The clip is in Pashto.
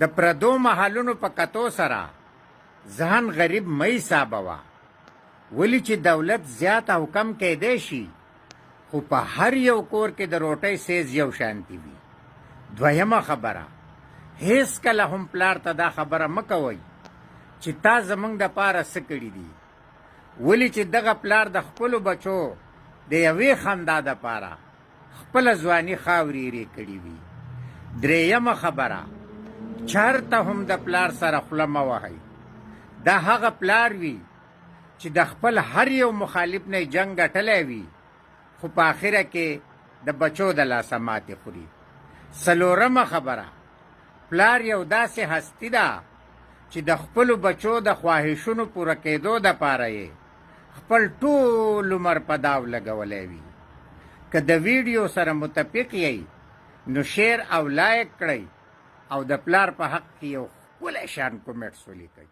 د پردو محلونو په کتو سره ځان غریب مه حسابوه، ولې چې دولت زیات او کم کیدی شي خو په هر یو کور کې د روټۍ سیز یو شانتي وي. دویمه خبره، هیڅکله هم پلار ته دا خبره مه کوئ چې تا زموږ دپاره څه کړي دي، ولې چې دغه پلار د خپلو بچو د یوې خندا دپاره خپله ځواني خاورې ایرې کړي وي. درېیمه خبره، چېرته هم د پلار سره خوله مه وهئ. دا هغه پلار وي چې د خپل هر یو مخالف نه جنګ ګټلی وي خو په آخره کې د بچو د لاسه ماتې خوري. څلورمه خبره، پلار یو داسې هستي ده چې د خپلو بچو د خواهشونو پوره کېدو دپاره یې خپل ټول عمر په داو لګولی وي. که د ویډیو سره متفق یئ نو شیر او لایک کړئ او د پلار په حق کې یو ښکلی شان کومنټس ولیکئ.